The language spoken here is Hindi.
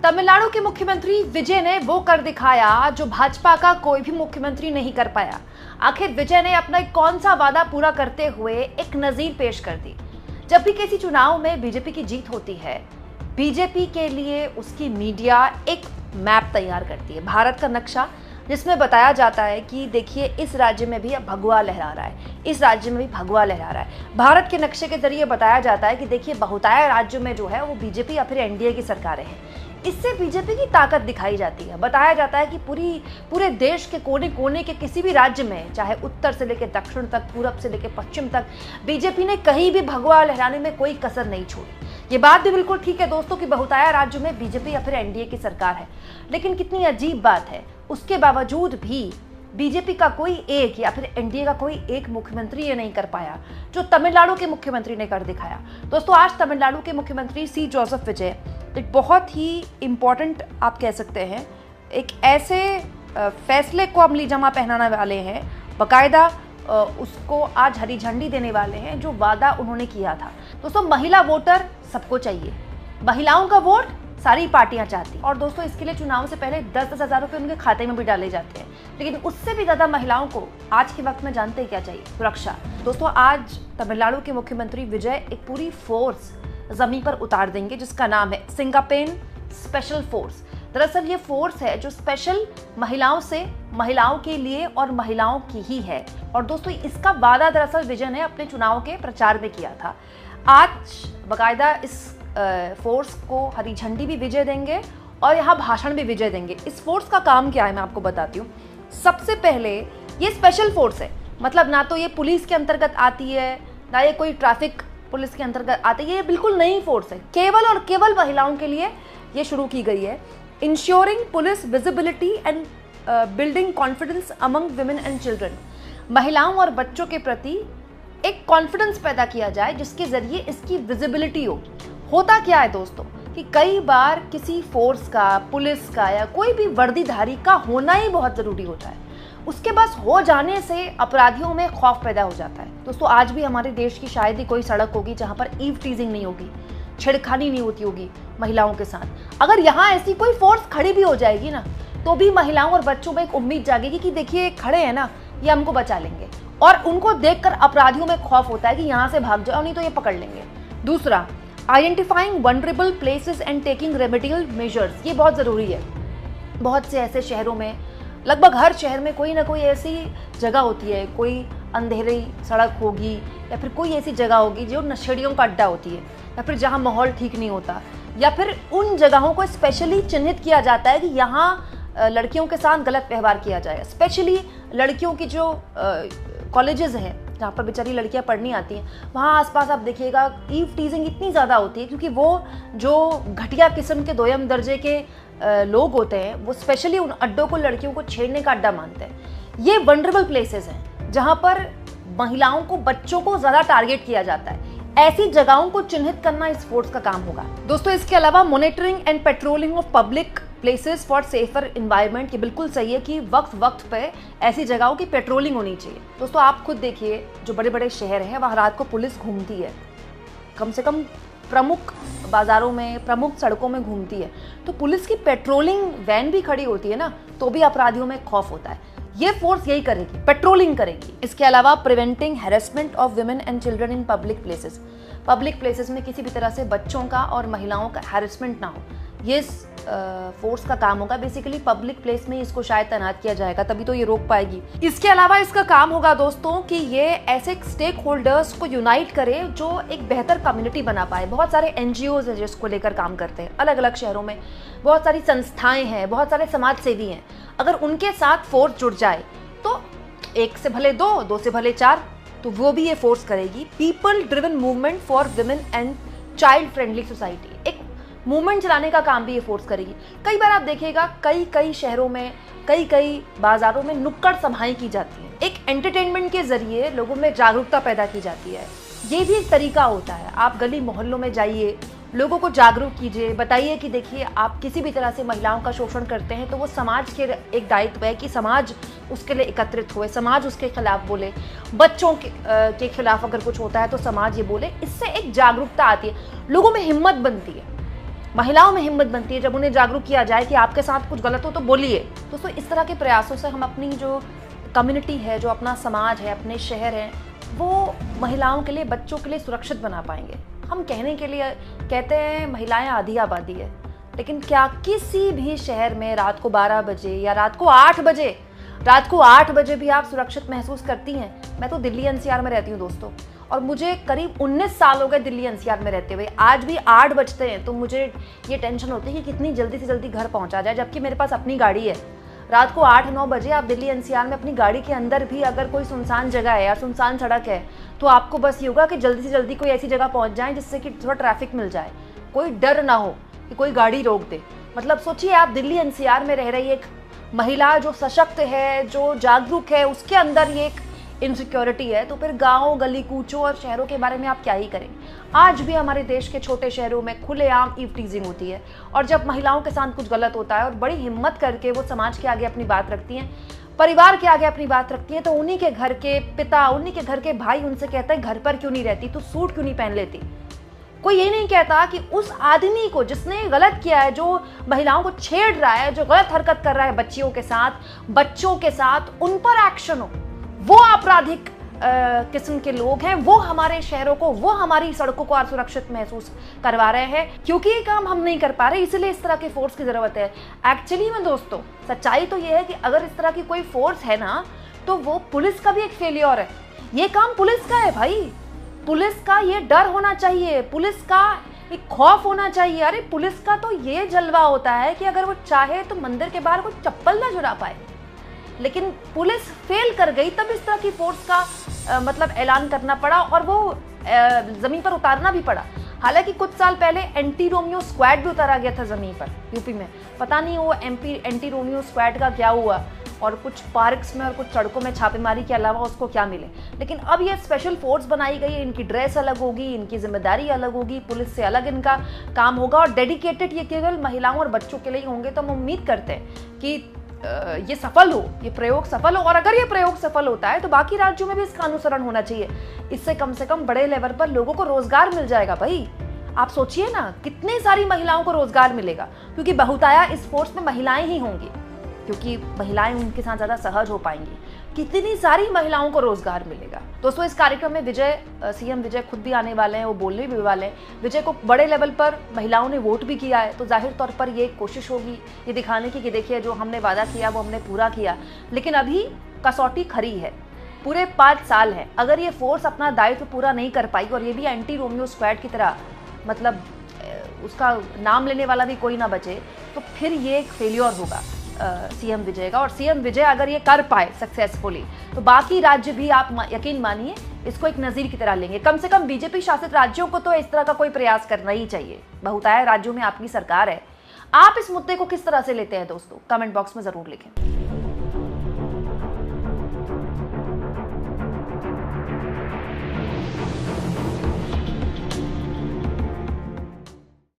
तमिलनाडु के मुख्यमंत्री विजय ने वो कर दिखाया जो भाजपा का कोई भी मुख्यमंत्री नहीं कर पाया। आखिर विजय ने अपना कौन सा वादा पूरा करते हुए एक नजीर पेश कर दी। जब भी किसी चुनाव में बीजेपी की जीत होती है, बीजेपी के लिए उसकी मीडिया एक मैप तैयार करती है, भारत का नक्शा, जिसमें बताया जाता है कि देखिए इस राज्य में भी अब भगवा लहरा रहा है, इस राज्य में भी भगवा लहरा रहा है। भारत के नक्शे के जरिए बताया जाता है कि देखिए बहुतायत राज्यों में जो है वो बीजेपी या फिर एनडीए की सरकारें हैं। इससे बीजेपी की ताकत दिखाई जाती है। बताया जाता है कि पूरे देश के कोने कोने के किसी भी राज्य में, चाहे उत्तर से लेकर दक्षिण तक, पूरब से लेकर पश्चिम तक, बीजेपी ने कहीं भी भगवा लहराने में कोई कसर नहीं छोड़ी। ये बात भी बिल्कुल ठीक है दोस्तों कि बहुतायत राज्यों में बीजेपी या फिर एनडीए की सरकार है, लेकिन कितनी अजीब बात है, उसके बावजूद भी बीजेपी का कोई एक या फिर एनडीए का कोई एक मुख्यमंत्री ये नहीं कर पाया जो तमिलनाडु के मुख्यमंत्री ने कर दिखाया। दोस्तों, आज तमिलनाडु के मुख्यमंत्री सी जोसेफ विजय एक बहुत ही इम्पॉर्टेंट, आप कह सकते हैं, एक ऐसे फैसले को अमली जमा पहनाने वाले हैं, बाकायदा उसको आज हरी झंडी देने वाले हैं जो वादा उन्होंने किया था। दोस्तों, महिला वोटर सबको चाहिए, महिलाओं का वोट सारी पार्टियां चाहती, और दोस्तों इसके लिए चुनाव से पहले 10-10 हज़ार रुपये उनके खाते में भी डाले जाते हैं। लेकिन उससे भी ज़्यादा महिलाओं को आज के वक्त में जानते क्या चाहिए? सुरक्षा। दोस्तों, आज तमिलनाडु के मुख्यमंत्री विजय एक पूरी फोर्स जमीन पर उतार देंगे जिसका नाम है सिंगापेन स्पेशल फोर्स। दरअसल ये फोर्स है जो स्पेशल महिलाओं से, महिलाओं के लिए और महिलाओं की ही है। और दोस्तों, इसका वादा दरअसल विजय ने अपने चुनाव के प्रचार में किया था। आज बाकायदा इस फोर्स को हरी झंडी भी विजय देंगे और यहाँ भाषण भी विजय देंगे। इस फोर्स का काम क्या है मैं आपको बताती हूँ। सबसे पहले ये स्पेशल फोर्स है, मतलब ना तो ये पुलिस के अंतर्गत आती है, ना ये कोई ट्रैफिक पुलिस के अंतर्गत आती है। ये बिल्कुल नई फोर्स है, केवल और केवल महिलाओं के लिए ये शुरू की गई है। Ensuring police visibility and building confidence among women and children. महिलाओं और बच्चों के प्रति एक कॉन्फिडेंस पैदा किया जाए जिसके जरिए इसकी विजिबिलिटी हो। होता क्या है दोस्तों कि कई बार किसी फोर्स का, पुलिस का या कोई भी वर्दीधारी का होना ही बहुत ज़रूरी होता है। उसके बस हो जाने से अपराधियों में खौफ पैदा हो जाता है। दोस्तों, आज भी हमारे देश की शायद ही कोई सड़क होगी जहाँ पर ईव टीजिंग नहीं होगी, छेड़खानी नहीं होती होगी महिलाओं के साथ। अगर यहाँ ऐसी कोई फोर्स खड़ी भी हो जाएगी ना, तो भी महिलाओं और बच्चों में एक उम्मीद जागेगी कि देखिए खड़े हैं ना, ये हमको बचा लेंगे। और उनको देखकर अपराधियों में खौफ होता है कि यहाँ से भाग जाओ, नहीं तो ये पकड़ लेंगे। दूसरा, identifying vulnerable places and taking remedial measures. ये बहुत ज़रूरी है। बहुत से ऐसे शहरों में, लगभग हर शहर में कोई ना कोई ऐसी जगह होती है, कोई अंधेरी सड़क होगी या फिर कोई ऐसी जगह होगी जो नशेड़ियों का अड्डा होती है, या फिर जहाँ माहौल ठीक नहीं होता, या फिर उन जगहों को स्पेशली चिन्हित किया जाता है कि यहाँ लड़कियों के साथ गलत व्यवहार किया जाए। स्पेशली लड़कियों की जो कॉलेजेस हैं जहाँ पर बेचारी लड़कियाँ पढ़नी आती हैं, वहाँ आसपास आप देखिएगा ईव टीजिंग इतनी ज़्यादा होती है, क्योंकि वो जो घटिया किस्म के दोयम दर्जे के लोग होते हैं वो स्पेशली उन अड्डों को लड़कियों को छेड़ने का अड्डा मानते हैं। ये वनरेबल प्लेसेस हैं जहाँ पर महिलाओं को, बच्चों को ज़्यादा टारगेट किया जाता है। ऐसी जगहों को चिन्हित करना इस फोर्स का काम होगा। दोस्तों, इसके अलावा monitoring and patrolling of public places for safer environment. ये बिल्कुल सही है कि वक्त वक्त पे ऐसी जगहों की पेट्रोलिंग होनी चाहिए। दोस्तों, आप खुद देखिए, जो बड़े बड़े शहर हैं वहाँ रात को पुलिस घूमती है, कम से कम प्रमुख बाजारों में, प्रमुख सड़कों में घूमती है, तो पुलिस की पेट्रोलिंग वैन भी खड़ी होती है ना, तो भी अपराधियों में खौफ होता है। ये फोर्स यही करेगी, पेट्रोलिंग करेगी। इसके अलावा preventing harassment of women and children in public places. Public places में किसी भी तरह से बच्चों का और महिलाओं का हैरेसमेंट ना हो, ये फोर्स का काम होगा। बेसिकली पब्लिक प्लेस में इसको शायद तैनात किया जाएगा, तभी तो ये रोक पाएगी। इसके अलावा इसका काम होगा दोस्तों कि ये ऐसे स्टेक होल्डर्स को यूनाइट करे जो एक बेहतर कम्युनिटी बना पाए। बहुत सारे एनजीओज हैं जिसको लेकर काम करते हैं अलग अलग शहरों में, बहुत सारी संस्थाएं हैं, बहुत सारे समाज सेवी हैं। अगर उनके साथ फोर्स जुड़ जाए तो एक से भले दो से भले चार, तो वो भी ये फोर्स करेगी। People driven movement for women and child friendly society, एक मूवमेंट चलाने का काम भी ये फोर्स करेगी। कई बार आप देखिएगा कई शहरों में, कई बाजारों में नुक्कड़ सभाएं की जाती हैं। एक एंटरटेनमेंट के जरिए लोगों में जागरूकता पैदा की जाती है। ये भी एक तरीका होता है। आप गली मोहल्लों में जाइए, लोगों को जागरूक कीजिए, बताइए कि देखिए आप किसी भी तरह से महिलाओं का शोषण करते हैं तो वो समाज के एक दायित्व है कि समाज उसके लिए एकत्रित हुए, समाज उसके खिलाफ बोले। बच्चों के खिलाफ अगर कुछ होता है तो समाज ये बोले। इससे एक जागरूकता आती है, लोगों में हिम्मत बनती है। महिलाओं में हिम्मत बनती है जब उन्हें जागरूक किया जाए कि आपके साथ कुछ गलत हो तो बोलिए। दोस्तों, इस तरह के प्रयासों से हम अपनी जो कम्युनिटी है, जो अपना समाज है, अपने शहर हैं, वो महिलाओं के लिए, बच्चों के लिए सुरक्षित बना पाएंगे। हम कहने के लिए कहते हैं महिलाएं आधी आबादी है, लेकिन क्या किसी भी शहर में रात को 12 बजे या रात को 8 बजे भी आप सुरक्षित महसूस करती हैं? मैं तो दिल्ली एनसीआर में रहती हूँ दोस्तों, और मुझे करीब 19 साल हो गए दिल्ली एनसीआर में रहते हुए। आज भी 8 बजते हैं तो मुझे ये टेंशन होती है कि कितनी जल्दी से जल्दी घर पहुँचा जाए, जबकि मेरे पास अपनी गाड़ी है। रात को 8-9 बजे आप दिल्ली एनसीआर में अपनी गाड़ी के अंदर भी अगर कोई सुनसान जगह है या सुनसान सड़क है तो आपको बस ये होगा कि जल्दी से जल्दी कोई ऐसी जगह पहुंच जाए जिससे कि थोड़ा ट्रैफिक मिल जाए, कोई डर ना हो कि कोई गाड़ी रोक दे। मतलब सोचिए, आप दिल्ली एनसीआर में रह रही एक महिला जो सशक्त है, जो जागरूक है, उसके अंदर ये एक इनसिक्योरिटी है, तो फिर गाँव, गली कूचों और शहरों के बारे में आप क्या ही करें। आज भी हमारे देश के छोटे शहरों में खुलेआम ईव टीजिंग होती है, और जब महिलाओं के साथ कुछ गलत होता है और बड़ी हिम्मत करके वो समाज के आगे अपनी बात रखती हैं, परिवार के आगे अपनी बात रखती हैं, तो उन्हीं के घर के पिता, उन्हीं के घर के भाई उनसे कहते हैं घर पर क्यों नहीं रहती, तू सूट क्यों नहीं पहन लेती। कोई ये नहीं कहता कि उस आदमी को जिसने गलत किया है, जो महिलाओं को छेड़ रहा है, जो गलत हरकत कर रहा है बच्चियों के साथ, बच्चों के साथ, उन पर एक्शन हो। वो आपराधिक किस्म के लोग हैं, वो हमारे शहरों को, वो हमारी सड़कों को असुरक्षित महसूस करवा रहे हैं, क्योंकि ये काम हम नहीं कर पा रहे, इसलिए इस तरह के फोर्स की जरूरत है। एक्चुअली में दोस्तों, सच्चाई तो ये है कि अगर इस तरह की कोई फोर्स है ना, तो वो पुलिस का भी एक फेलियर है। ये काम पुलिस का है भाई, पुलिस का ये डर होना चाहिए, पुलिस का एक खौफ होना चाहिए। अरे पुलिस का तो ये जलवा होता है कि अगर वो चाहे तो मंदिर के बाहर कोई चप्पल ना जुड़ा पाए, लेकिन पुलिस फेल कर गई, तब इस तरह की फोर्स का मतलब ऐलान करना पड़ा और वो जमीन पर उतारना भी पड़ा। हालांकि कुछ साल पहले एंटी रोमियो स्क्वाड भी उतारा गया था जमीन पर यूपी में, पता नहीं वो एंटी रोमियो स्क्वाड का क्या हुआ, और कुछ पार्क्स में और कुछ सड़कों में छापेमारी के अलावा उसको क्या मिले। लेकिन अब ये स्पेशल फोर्स बनाई गई है, इनकी ड्रेस अलग होगी, इनकी जिम्मेदारी अलग होगी, पुलिस से अलग इनका काम होगा, और डेडिकेटेड ये केवल महिलाओं और बच्चों के लिए होंगे। तो हम उम्मीद करते हैं कि ये सफल हो, ये प्रयोग सफल हो, और अगर ये प्रयोग सफल होता है तो बाकी राज्यों में भी इसका अनुसरण होना चाहिए। इससे कम से कम बड़े लेवल पर लोगों को रोजगार मिल जाएगा भाई। आप सोचिए ना, कितनी सारी महिलाओं को रोजगार मिलेगा, क्योंकि बहुताया इस फोर्स में महिलाएं ही होंगी, क्योंकि महिलाएं उनके साथ ज़्यादा सहज हो पाएंगी। कितनी सारी महिलाओं को रोजगार मिलेगा। दोस्तों, इस कार्यक्रम में सीएम विजय खुद भी आने वाले हैं, वो बोलने भी वाले हैं। विजय को बड़े लेवल पर महिलाओं ने वोट भी किया है, तो जाहिर तौर पर ये कोशिश होगी ये दिखाने की कि देखिए जो हमने वादा किया वो हमने पूरा किया। लेकिन अभी कसौटी खरी है, पूरे 5 साल है। अगर ये फोर्स अपना दायित्व पूरा नहीं कर पाई और ये भी एंटी रोमियो स्क्वाड की तरह, मतलब उसका नाम लेने वाला भी कोई ना बचे, तो फिर ये एक फेल्योर होगा सीएम विजय का। और सीएम विजय अगर ये कर पाए सक्सेसफुली, तो बाकी राज्य भी आप यकीन मानिए इसको एक नज़ीर की तरह लेंगे। कम से कम बीजेपी शासित राज्यों को तो इस तरह का कोई प्रयास करना ही चाहिए। बहुतायत राज्यों में आपकी सरकार है। आप इस मुद्दे को किस तरह से लेते हैं दोस्तों, कमेंट बॉक्स में ज़रूर लिखें।